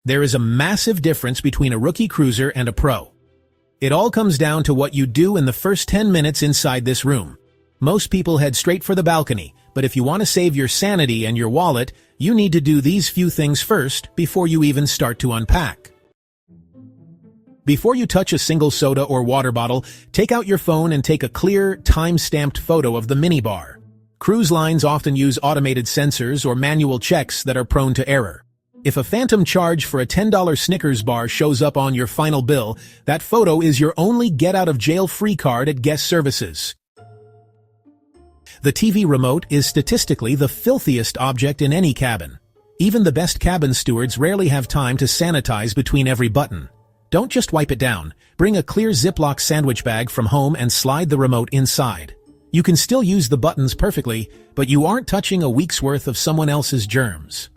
There is a massive difference between a rookie cruiser and a pro. It all comes down to what you do in the first 10 minutes inside this room. Most people head straight for the balcony, but if you want to save your sanity and your wallet, you need to do these few things first before you even start to unpack. Before you touch a single soda or water bottle, take out your phone and take a clear, time-stamped photo of the minibar. Cruise lines often use automated sensors or manual checks that are prone to error. If a phantom charge for a $10 Snickers bar shows up on your final bill, that photo is your only get-out-of-jail-free card at guest services. The TV remote is statistically the filthiest object in any cabin. Even the best cabin stewards rarely have time to sanitize between every button. Don't just wipe it down. Bring a clear Ziploc sandwich bag from home and slide the remote inside. You can still use the buttons perfectly, but you aren't touching a week's worth of someone else's germs.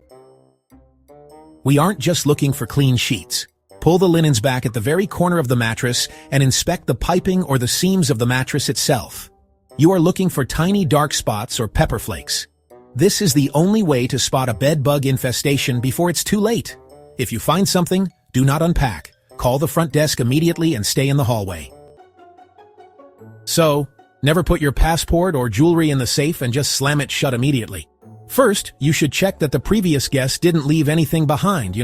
We aren't just looking for clean sheets. Pull the linens back at the very corner of the mattress and inspect the piping or the seams of the mattress itself. You are looking for tiny dark spots or pepper flakes. This is the only way to spot a bed bug infestation before it's too late. If you find something, do not unpack. Call the front desk immediately and stay in the hallway. So, never put your passport or jewelry in the safe and just slam it shut immediately. First, you should check that the previous guest didn't leave anything behind,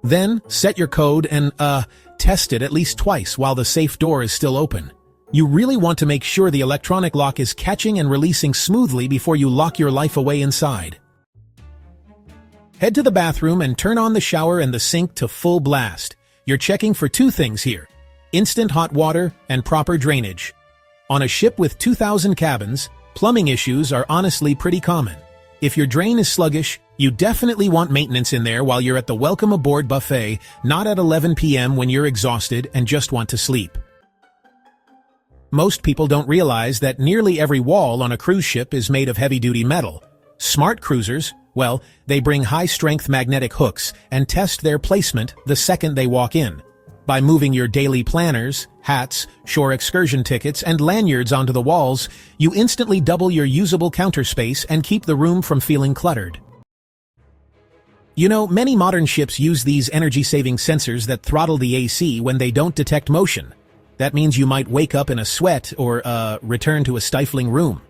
Then, set your code and, test it at least twice while the safe door is still open. You really want to make sure the electronic lock is catching and releasing smoothly before you lock your life away inside. Head to the bathroom and turn on the shower and the sink to full blast. You're checking for two things here: instant hot water and proper drainage. On a ship with 2,000 cabins, plumbing issues are honestly pretty common. If your drain is sluggish, you definitely want maintenance in there while you're at the welcome aboard buffet, not at 11 p.m. when you're exhausted and just want to sleep. Most people don't realize that nearly every wall on a cruise ship is made of heavy-duty metal. Smart cruisers, well, they bring high-strength magnetic hooks and test their placement the second they walk in. By moving your daily planners, hats, shore excursion tickets, and lanyards onto the walls, you instantly double your usable counter space and keep the room from feeling cluttered. Many modern ships use these energy-saving sensors that throttle the AC when they don't detect motion. That means you might wake up in a sweat or, return to a stifling room.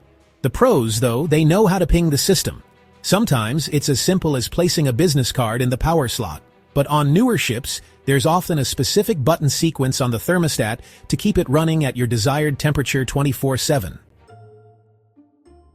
The pros, though, they know how to ping the system. Sometimes it's as simple as placing a business card in the power slot. But on newer ships, there's often a specific button sequence on the thermostat to keep it running at your desired temperature 24/7.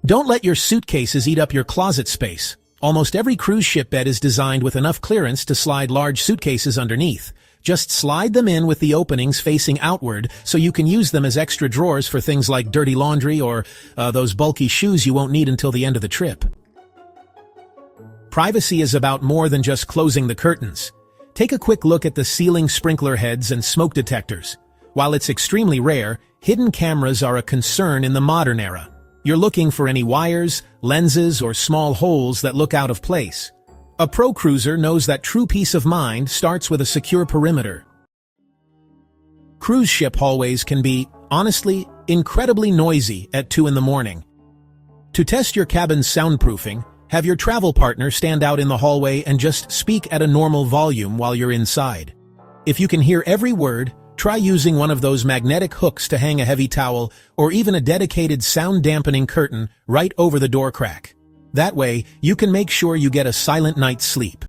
Don't let your suitcases eat up your closet space. Almost every cruise ship bed is designed with enough clearance to slide large suitcases underneath. Just slide them in with the openings facing outward so you can use them as extra drawers for things like dirty laundry or those bulky shoes you won't need until the end of the trip. Privacy is about more than just closing the curtains. Take a quick look at the ceiling sprinkler heads and smoke detectors. While it's extremely rare, hidden cameras are a concern in the modern era. You're looking for any wires, lenses, or small holes that look out of place. A pro cruiser knows that true peace of mind starts with a secure perimeter. Cruise ship hallways can be, honestly, incredibly noisy at 2 in the morning. To test your cabin's soundproofing, have your travel partner stand out in the hallway and just speak at a normal volume while you're inside. If you can hear every word, try using one of those magnetic hooks to hang a heavy towel or even a dedicated sound-dampening curtain right over the door crack. That way, you can make sure you get a silent night's sleep.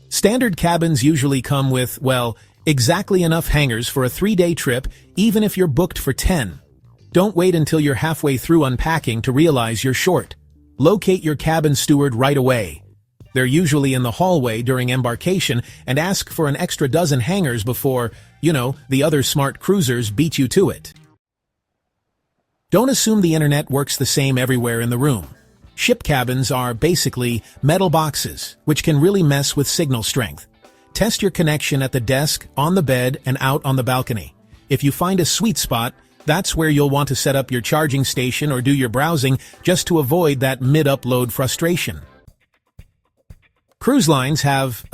Standard cabins usually come with, well, exactly enough hangers for a 3-day trip, even if you're booked for 10. Don't wait until you're halfway through unpacking to realize you're short. Locate your cabin steward right away. They're usually in the hallway during embarkation and ask for an extra dozen hangers before, the other smart cruisers beat you to it. Don't assume the internet works the same everywhere in the room. Ship cabins are basically metal boxes, which can really mess with signal strength. Test your connection at the desk, on the bed, and out on the balcony. If you find a sweet spot, that's where you'll want to set up your charging station or do your browsing just to avoid that mid-upload frustration. Cruise lines have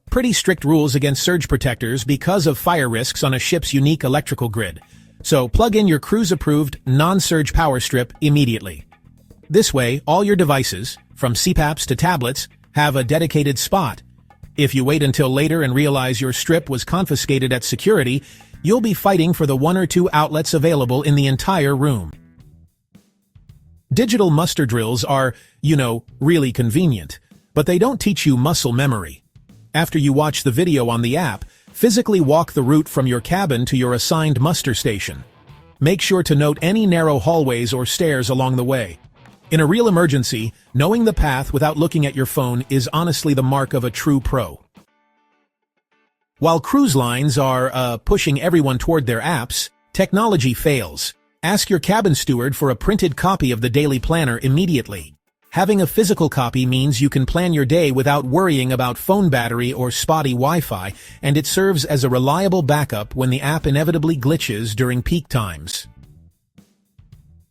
pretty strict rules against surge protectors because of fire risks on a ship's unique electrical grid. So plug in your cruise-approved non-surge power strip immediately. This way, all your devices, from CPAPs to tablets, have a dedicated spot. If you wait until later and realize your strip was confiscated at security, you'll be fighting for the 1 or 2 outlets available in the entire room. Digital muster drills are, really convenient, but they don't teach you muscle memory. After you watch the video on the app, physically walk the route from your cabin to your assigned muster station. Make sure to note any narrow hallways or stairs along the way. In a real emergency, knowing the path without looking at your phone is honestly the mark of a true pro. While cruise lines are pushing everyone toward their apps, technology fails. Ask your cabin steward for a printed copy of the daily planner immediately. Having a physical copy means you can plan your day without worrying about phone battery or spotty Wi-Fi, and it serves as a reliable backup when the app inevitably glitches during peak times.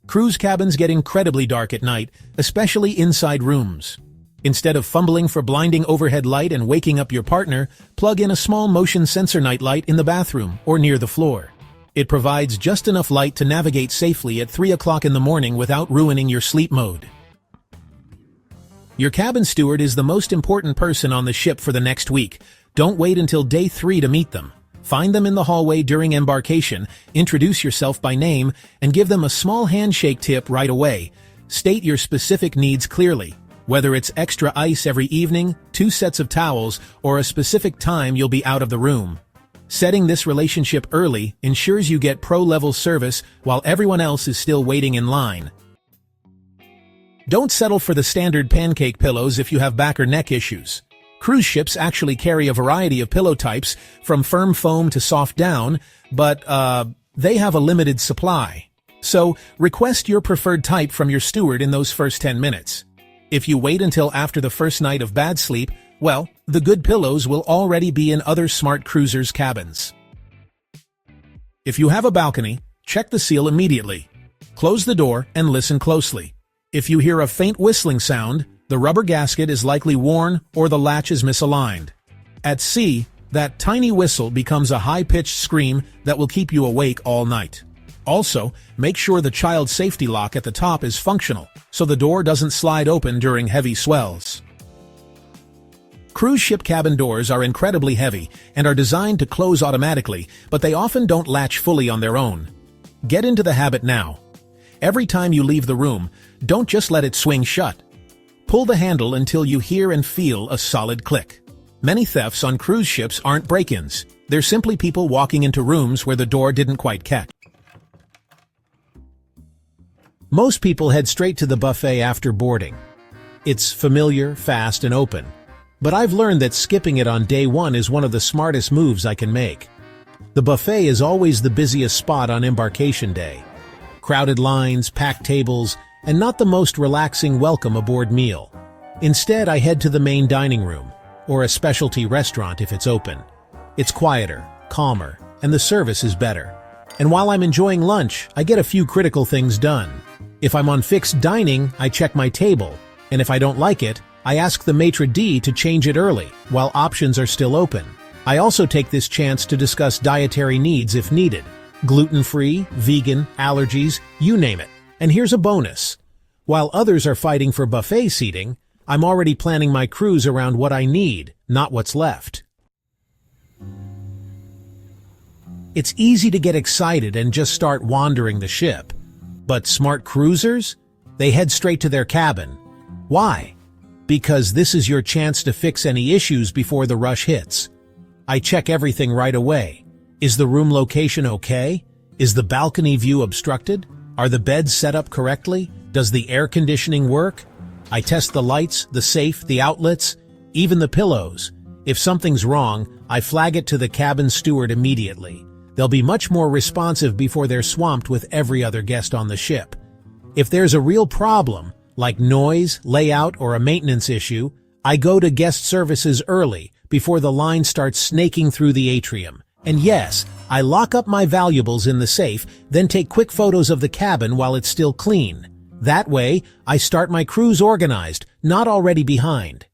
Cruise cabins get incredibly dark at night, especially inside rooms. Instead of fumbling for blinding overhead light and waking up your partner, plug in a small motion sensor nightlight in the bathroom or near the floor. It provides just enough light to navigate safely at 3 o'clock in the morning without ruining your sleep mode. Your cabin steward is the most important person on the ship for the next week. Don't wait until day 3 to meet them. Find them in the hallway during embarkation, introduce yourself by name, and give them a small handshake tip right away. State your specific needs clearly, whether it's extra ice every evening, 2 sets of towels, or a specific time you'll be out of the room. Setting this relationship early ensures you get pro-level service while everyone else is still waiting in line. Don't settle for the standard pancake pillows if you have back or neck issues. Cruise ships actually carry a variety of pillow types, from firm foam to soft down, but they have a limited supply. So, request your preferred type from your steward in those first 10 minutes. If you wait until after the first night of bad sleep, well, the good pillows will already be in other smart cruisers' cabins. If you have a balcony, check the seal immediately. Close the door and listen closely. If you hear a faint whistling sound, the rubber gasket is likely worn or the latch is misaligned. At sea, that tiny whistle becomes a high-pitched scream that will keep you awake all night. Also, make sure the child safety lock at the top is functional, so the door doesn't slide open during heavy swells. Cruise ship cabin doors are incredibly heavy and are designed to close automatically, but they often don't latch fully on their own. Get into the habit now. Every time you leave the room, don't just let it swing shut. Pull the handle until you hear and feel a solid click. Many thefts on cruise ships aren't break-ins. They're simply people walking into rooms where the door didn't quite catch. Most people head straight to the buffet after boarding. It's familiar, fast, and open. But I've learned that skipping it on day 1 is one of the smartest moves I can make. The buffet is always the busiest spot on embarkation day. Crowded lines, packed tables, and not the most relaxing welcome aboard meal. Instead, I head to the main dining room, or a specialty restaurant if it's open. It's quieter, calmer, and the service is better. And while I'm enjoying lunch, I get a few critical things done. If I'm on fixed dining, I check my table, and if I don't like it, I ask the maitre d' to change it early, while options are still open. I also take this chance to discuss dietary needs if needed. Gluten-free, vegan, allergies, you name it. And here's a bonus. While others are fighting for buffet seating, I'm already planning my cruise around what I need, not what's left. It's easy to get excited and just start wandering the ship. But smart cruisers? They head straight to their cabin. Why? Because this is your chance to fix any issues before the rush hits. I check everything right away. Is the room location okay? Is the balcony view obstructed? Are the beds set up correctly? Does the air conditioning work? I test the lights, the safe, the outlets, even the pillows. If something's wrong, I flag it to the cabin steward immediately. They'll be much more responsive before they're swamped with every other guest on the ship. If there's a real problem, like noise, layout, or a maintenance issue, I go to guest services early, before the line starts snaking through the atrium. And yes, I lock up my valuables in the safe, then take quick photos of the cabin while it's still clean. That way, I start my cruise organized, not already behind.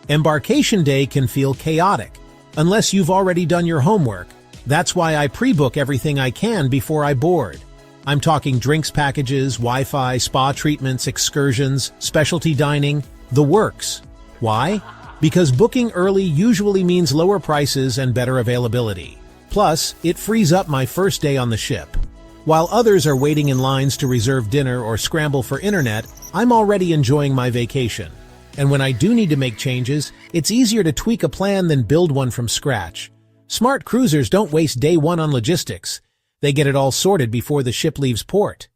Embarkation day can feel chaotic, unless you've already done your homework. That's why I pre-book everything I can before I board. I'm talking drinks packages, Wi-Fi, spa treatments, excursions, specialty dining, the works. Why? Because booking early usually means lower prices and better availability. Plus, it frees up my first day on the ship. While others are waiting in lines to reserve dinner or scramble for internet, I'm already enjoying my vacation. And when I do need to make changes, it's easier to tweak a plan than build one from scratch. Smart cruisers don't waste day one on logistics. They get it all sorted before the ship leaves port.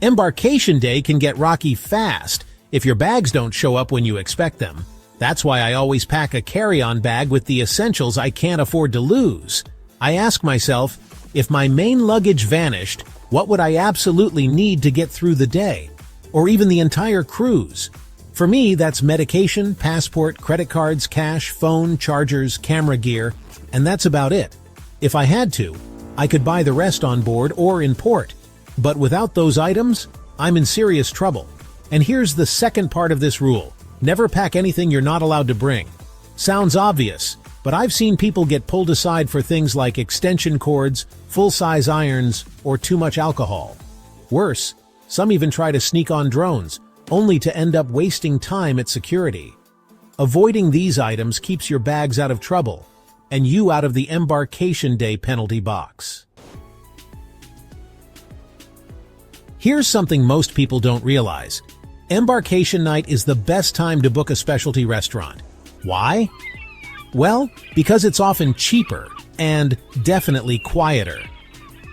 Embarkation day can get rocky fast if your bags don't show up when you expect them. That's why I always pack a carry-on bag with the essentials I can't afford to lose. I ask myself, if my main luggage vanished, what would I absolutely need to get through the day? Or even the entire cruise? For me, that's medication, passport, credit cards, cash, phone, chargers, camera gear, and that's about it. If I had to, I could buy the rest on board or in port. But without those items, I'm in serious trouble. And here's the second part of this rule. Never pack anything you're not allowed to bring. Sounds obvious, but I've seen people get pulled aside for things like extension cords, full-size irons, or too much alcohol. Worse, some even try to sneak on drones, only to end up wasting time at security. Avoiding these items keeps your bags out of trouble, and you out of the embarkation day penalty box. Here's something most people don't realize. Embarkation night is the best time to book a specialty restaurant. Why? Well, because it's often cheaper and definitely quieter.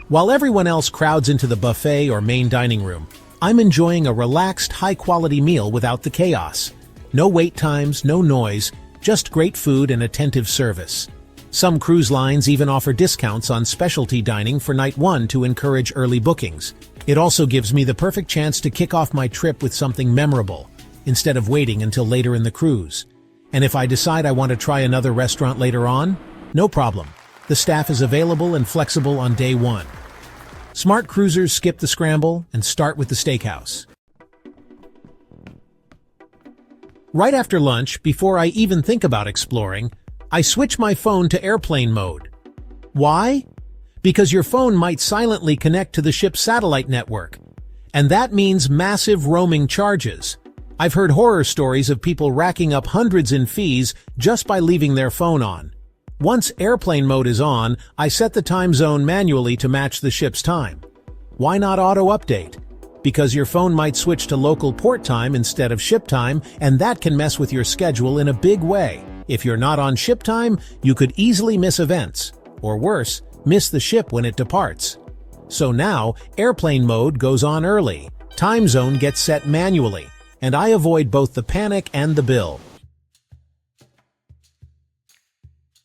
While everyone else crowds into the buffet or main dining room, I'm enjoying a relaxed, high-quality meal without the chaos. No wait times, no noise, just great food and attentive service. Some cruise lines even offer discounts on specialty dining for night one to encourage early bookings. It also gives me the perfect chance to kick off my trip with something memorable, instead of waiting until later in the cruise. And if I decide I want to try another restaurant later on, no problem. The staff is available and flexible on day one. Smart cruisers skip the scramble and start with the steakhouse. Right after lunch, before I even think about exploring, I switch my phone to airplane mode. Why? Because your phone might silently connect to the ship's satellite network. And that means massive roaming charges. I've heard horror stories of people racking up hundreds in fees just by leaving their phone on. Once airplane mode is on, I set the time zone manually to match the ship's time. Why not auto-update? Because your phone might switch to local port time instead of ship time, and that can mess with your schedule in a big way. If you're not on ship time, you could easily miss events. Or worse, miss the ship when it departs. So now, airplane mode goes on early, time zone gets set manually, and I avoid both the panic and the bill.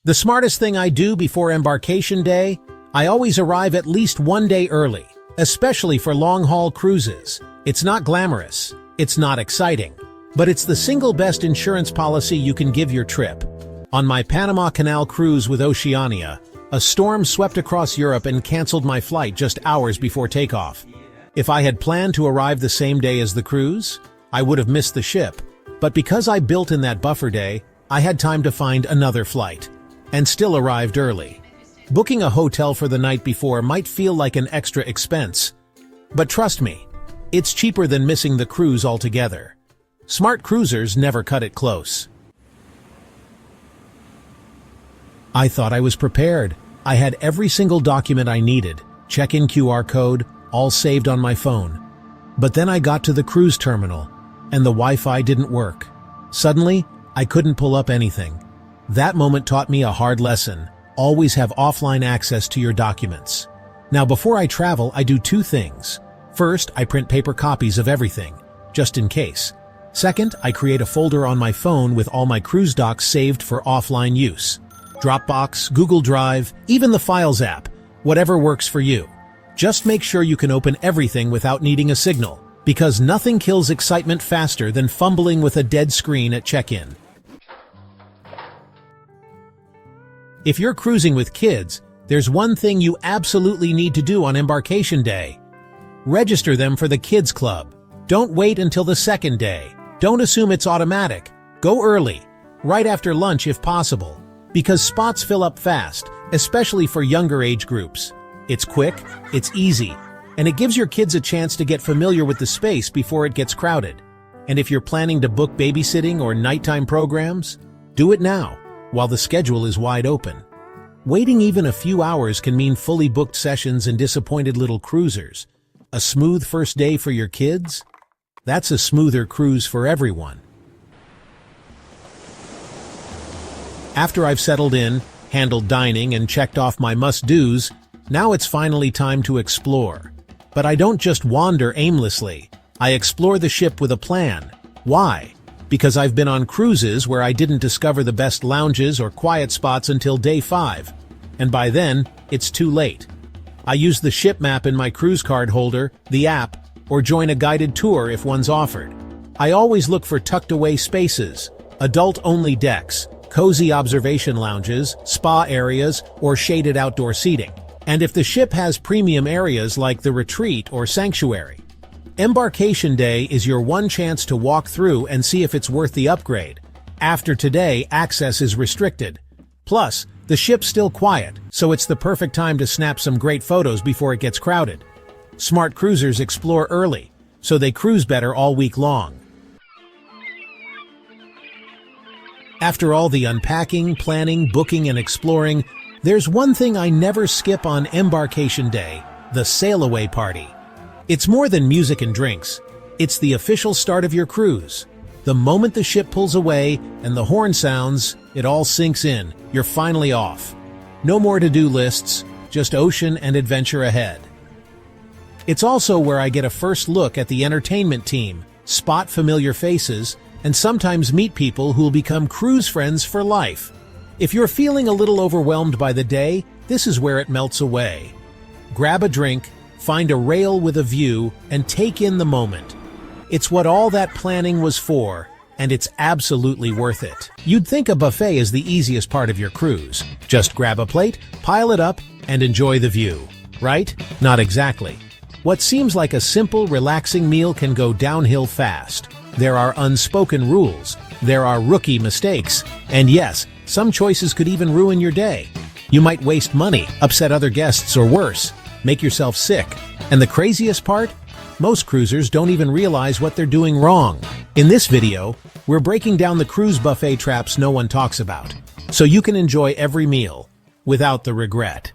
The smartest thing I do before embarkation day, I always arrive at least one day early, especially for long-haul cruises. It's not glamorous, it's not exciting, but it's the single best insurance policy you can give your trip. On my Panama Canal cruise with Oceania, a storm swept across Europe and canceled my flight just hours before takeoff. If I had planned to arrive the same day as the cruise, I would have missed the ship. But because I built in that buffer day, I had time to find another flight, and still arrived early. Booking a hotel for the night before might feel like an extra expense. But trust me, it's cheaper than missing the cruise altogether. Smart cruisers never cut it close. I thought I was prepared. I had every single document I needed, check-in QR code, all saved on my phone. But then I got to the cruise terminal, and the Wi-Fi didn't work. Suddenly, I couldn't pull up anything. That moment taught me a hard lesson. Always have offline access to your documents. Now, before I travel, I do two things. First, I print paper copies of everything, just in case. Second, I create a folder on my phone with all my cruise docs saved for offline use. Dropbox, Google Drive, even the Files app, whatever works for you. Just make sure you can open everything without needing a signal, because nothing kills excitement faster than fumbling with a dead screen at check-in. If you're cruising with kids, there's one thing you absolutely need to do on embarkation day. Register them for the Kids Club. Don't wait until the second day. Don't assume it's automatic. Go early, right after lunch if possible, because spots fill up fast, especially for younger age groups. It's quick, it's easy, and it gives your kids a chance to get familiar with the space before it gets crowded. And if you're planning to book babysitting or nighttime programs, do it now, while the schedule is wide open. Waiting even a few hours can mean fully booked sessions and disappointed little cruisers. A smooth first day for your kids? That's a smoother cruise for everyone. After I've settled in, handled dining, and checked off my must-dos, now it's finally time to explore. But I don't just wander aimlessly. I explore the ship with a plan. Why? Because I've been on cruises where I didn't discover the best lounges or quiet spots until day 5. And by then, it's too late. I use the ship map in my cruise card holder, the app, or join a guided tour if one's offered. I always look for tucked-away spaces, adult-only decks, cozy observation lounges, spa areas, or shaded outdoor seating. And if the ship has premium areas like the retreat or sanctuary. Embarkation Day is your one chance to walk through and see if it's worth the upgrade. After today, access is restricted. Plus, the ship's still quiet, so it's the perfect time to snap some great photos before it gets crowded. Smart cruisers explore early, so they cruise better all week long. After all the unpacking, planning, booking, and exploring, there's one thing I never skip on Embarkation Day: the sail-away party. It's more than music and drinks. It's the official start of your cruise. The moment the ship pulls away and the horn sounds, it all sinks in. You're finally off. No more to-do lists, just ocean and adventure ahead. It's also where I get a first look at the entertainment team, spot familiar faces, and sometimes meet people who'll become cruise friends for life. If you're feeling a little overwhelmed by the day, this is where it melts away. Grab a drink, find a rail with a view, and take in the moment. It's what all that planning was for, and it's absolutely worth it. You'd think a buffet is the easiest part of your cruise. Just grab a plate, pile it up, and enjoy the view. Right? Not exactly. What seems like a simple, relaxing meal can go downhill fast. There are unspoken rules. There are rookie mistakes. And yes, some choices could even ruin your day. You might waste money, upset other guests, or worse, make yourself sick. And the craziest part? Most cruisers don't even realize what they're doing wrong. In this video, we're breaking down the cruise buffet traps no one talks about, so you can enjoy every meal without the regret.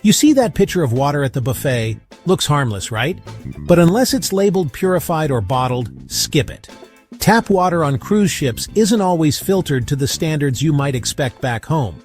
You see that pitcher of water at the buffet? Looks harmless, right? But unless it's labeled purified or bottled, skip it. Tap water on cruise ships isn't always filtered to the standards you might expect back home.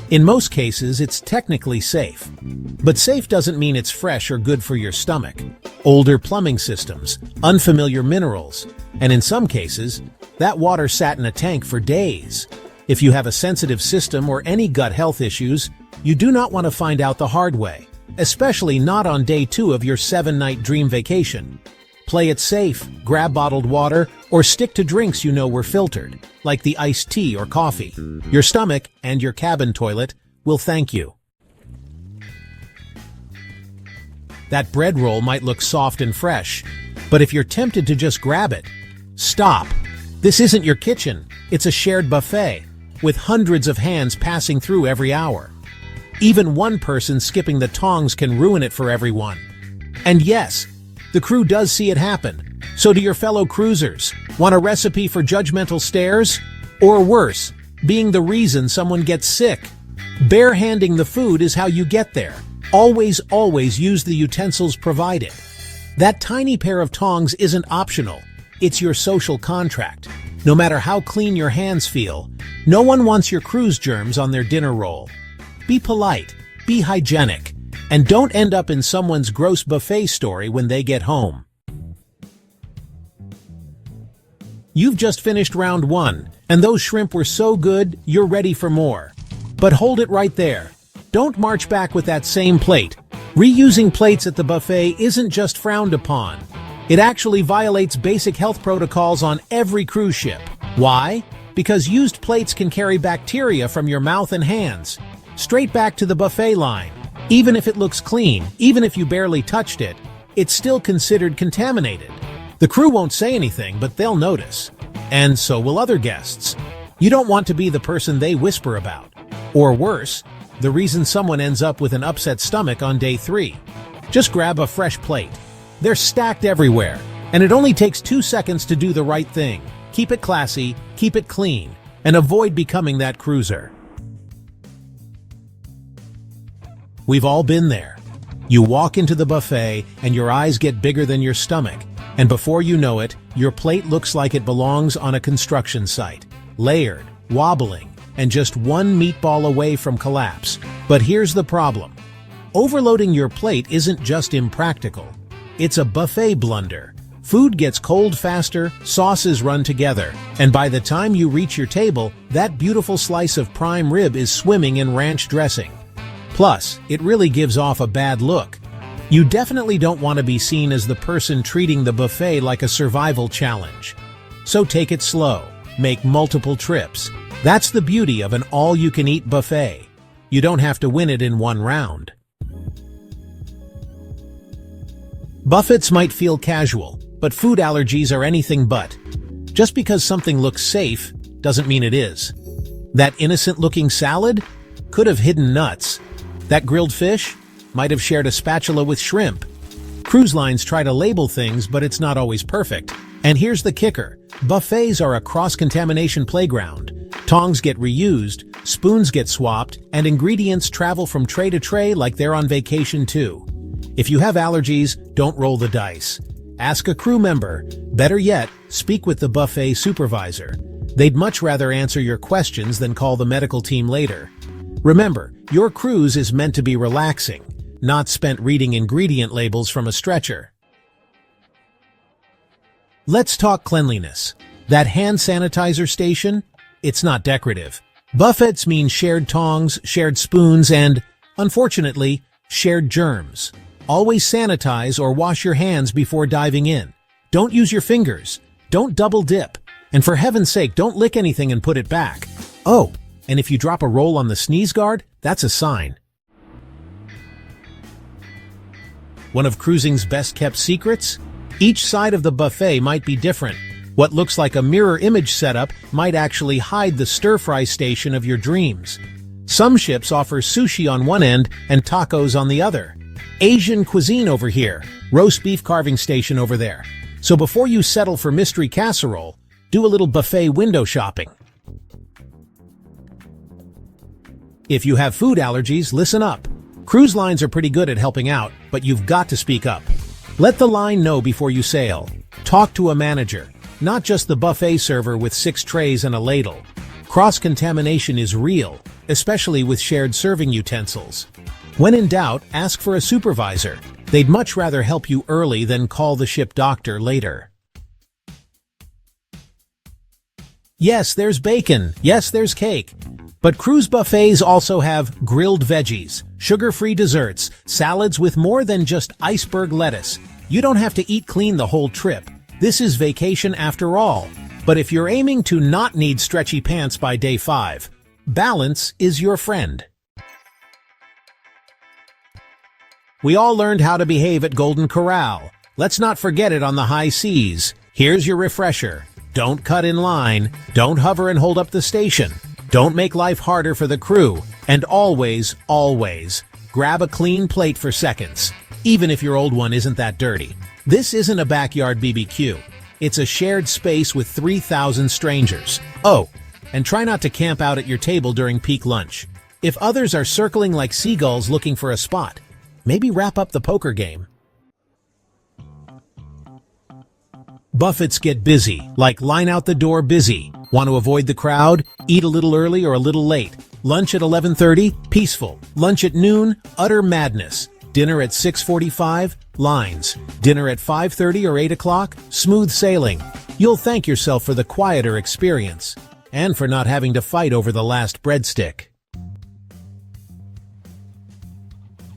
In most cases, it's technically safe. But safe doesn't mean it's fresh or good for your stomach. Older plumbing systems, unfamiliar minerals, and in some cases, that water sat in a tank for days. If you have a sensitive system or any gut health issues, you do not want to find out the hard way, especially not on day 2 of your 7-night dream vacation. Play it safe, grab bottled water, or stick to drinks you know were filtered, like the iced tea or coffee. Your stomach and your cabin toilet will thank you. That bread roll might look soft and fresh, but if you're tempted to just grab it, stop. This isn't your kitchen, it's a shared buffet, with hundreds of hands passing through every hour. Even one person skipping the tongs can ruin it for everyone. And yes, the crew does see it happen. So do your fellow cruisers. Want a recipe for judgmental stares? Or worse, being the reason someone gets sick? Bare-handing the food is how you get there. Always, always use the utensils provided. That tiny pair of tongs isn't optional. It's your social contract. No matter how clean your hands feel, no one wants your cruise germs on their dinner roll. Be polite, be hygienic, and don't end up in someone's gross buffet story when they get home. You've just finished round 1, and those shrimp were so good, you're ready for more. But hold it right there. Don't march back with that same plate. Reusing plates at the buffet isn't just frowned upon. It actually violates basic health protocols on every cruise ship. Why? Because used plates can carry bacteria from your mouth and hands straight back to the buffet line. Even if it looks clean, even if you barely touched it, it's still considered contaminated. The crew won't say anything, but they'll notice. And so will other guests. You don't want to be the person they whisper about. Or worse, the reason someone ends up with an upset stomach on day 3. Just grab a fresh plate. They're stacked everywhere, and it only takes 2 seconds to do the right thing. Keep it classy, keep it clean, and avoid becoming that cruiser. We've all been there. You walk into the buffet and your eyes get bigger than your stomach, and before you know it, your plate looks like it belongs on a construction site, layered, wobbling, and just one meatball away from collapse. But here's the problem. Overloading your plate isn't just impractical. It's a buffet blunder. Food gets cold faster, sauces run together, and by the time you reach your table, that beautiful slice of prime rib is swimming in ranch dressing. Plus, it really gives off a bad look. You definitely don't want to be seen as the person treating the buffet like a survival challenge. So take it slow. Make multiple trips. That's the beauty of an all-you-can-eat buffet. You don't have to win it in one round. Buffets might feel casual, but food allergies are anything but. Just because something looks safe doesn't mean it is. That innocent-looking salad could have hidden nuts. That grilled fish might have shared a spatula with shrimp. Cruise lines try to label things, but it's not always perfect. And here's the kicker. Buffets are a cross-contamination playground. Tongs get reused, spoons get swapped, and ingredients travel from tray to tray like they're on vacation too. If you have allergies, don't roll the dice. Ask a crew member. Better yet, speak with the buffet supervisor. They'd much rather answer your questions than call the medical team later. Remember, your cruise is meant to be relaxing, not spent reading ingredient labels from a stretcher. Let's talk cleanliness. That hand sanitizer station? It's not decorative. Buffets mean shared tongs, shared spoons, and, unfortunately, shared germs. Always sanitize or wash your hands before diving in. Don't use your fingers. Don't double dip. And for heaven's sake, don't lick anything and put it back. Oh, and if you drop a roll on the sneeze guard, that's a sign. One of cruising's best-kept secrets? Each side of the buffet might be different. What looks like a mirror image setup might actually hide the stir-fry station of your dreams. Some ships offer sushi on one end and tacos on the other. Asian cuisine over here, roast beef carving station over there. So before you settle for mystery casserole, do a little buffet window shopping. If you have food allergies, listen up. Cruise lines are pretty good at helping out, but you've got to speak up. Let the line know before you sail. Talk to a manager, not just the buffet server with 6 trays and a ladle. Cross-contamination is real, especially with shared serving utensils. When in doubt, ask for a supervisor. They'd much rather help you early than call the ship doctor later. Yes, there's bacon. Yes, there's cake. But cruise buffets also have grilled veggies, sugar-free desserts, salads with more than just iceberg lettuce. You don't have to eat clean the whole trip. This is vacation after all. But if you're aiming to not need stretchy pants by day 5, balance is your friend. We all learned how to behave at Golden Corral. Let's not forget it on the high seas. Here's your refresher. Don't cut in line. Don't hover and hold up the station. Don't make life harder for the crew. And always, always, grab a clean plate for seconds, even if your old one isn't that dirty. This isn't a backyard BBQ. It's a shared space with 3,000 strangers. Oh, and try not to camp out at your table during peak lunch. If others are circling like seagulls looking for a spot, maybe wrap up the poker game. Buffets get busy, like line out the door busy. Want to avoid the crowd? Eat a little early or a little late. Lunch at 11:30? Peaceful. Lunch at noon? Utter madness. Dinner at 6:45? Lines. Dinner at 5:30 or 8 o'clock? Smooth sailing. You'll thank yourself for the quieter experience, and for not having to fight over the last breadstick.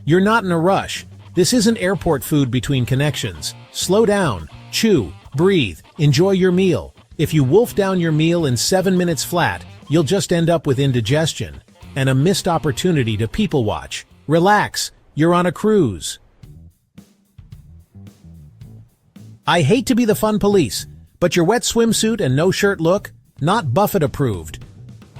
You're not in a rush. This isn't airport food between connections. Slow down, chew, breathe, enjoy your meal. If you wolf down your meal in 7 minutes flat, you'll just end up with indigestion and a missed opportunity to people watch. Relax, you're on a cruise. I hate to be the fun police, but your wet swimsuit and no shirt look, not Buffett approved.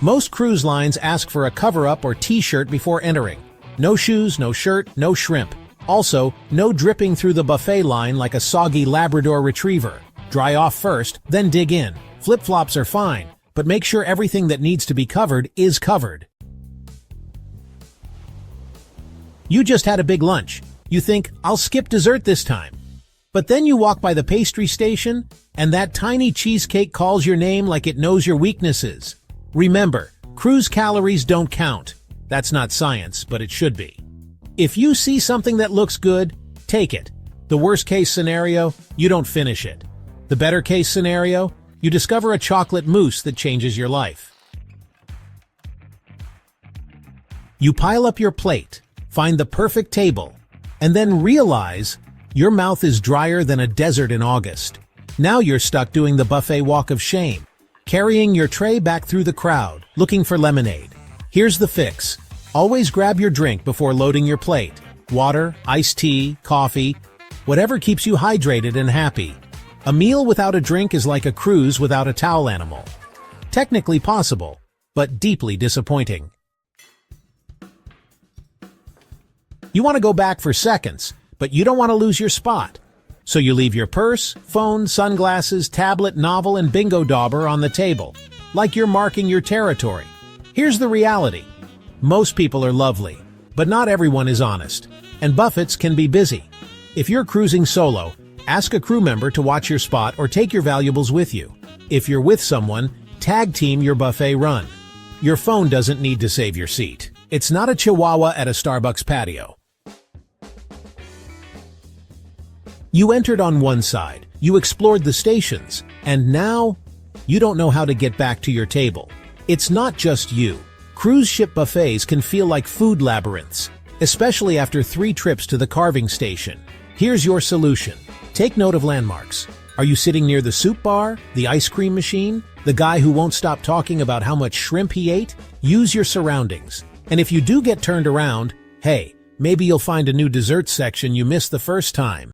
Most cruise lines ask for a cover-up or t-shirt before entering. No shoes, no shirt, no shrimp. Also, no dripping through the buffet line like a soggy Labrador retriever. Dry off first, then dig in. Flip-flops are fine, but make sure everything that needs to be covered is covered. You just had a big lunch. You think, I'll skip dessert this time. But then you walk by the pastry station, and that tiny cheesecake calls your name like it knows your weaknesses. Remember, cruise calories don't count. That's not science, but it should be. If you see something that looks good, take it. The worst-case scenario, you don't finish it. The better-case scenario, you discover a chocolate mousse that changes your life. You pile up your plate, find the perfect table, and then realize your mouth is drier than a desert in August. Now you're stuck doing the buffet walk of shame, carrying your tray back through the crowd, looking for lemonade. Here's the fix. Always grab your drink before loading your plate. Water, iced tea, coffee, whatever keeps you hydrated and happy. A meal without a drink is like a cruise without a towel animal. Technically possible, but deeply disappointing. You want to go back for seconds, but you don't want to lose your spot. So you leave your purse, phone, sunglasses, tablet, novel, and bingo dauber on the table, like you're marking your territory. Here's the reality. Most people are lovely, but not everyone is honest, and buffets can be busy. If you're cruising solo, ask a crew member to watch your spot or take your valuables with you. If you're with someone, tag team your buffet run. Your phone doesn't need to save your seat. It's not a chihuahua at a Starbucks patio. You entered on one side, you explored the stations, and now you don't know how to get back to your table. It's not just you. Cruise ship buffets can feel like food labyrinths, especially after 3 trips to the carving station. Here's your solution. Take note of landmarks. Are you sitting near the soup bar, the ice cream machine, the guy who won't stop talking about how much shrimp he ate? Use your surroundings. And if you do get turned around, hey, maybe you'll find a new dessert section you missed the first time.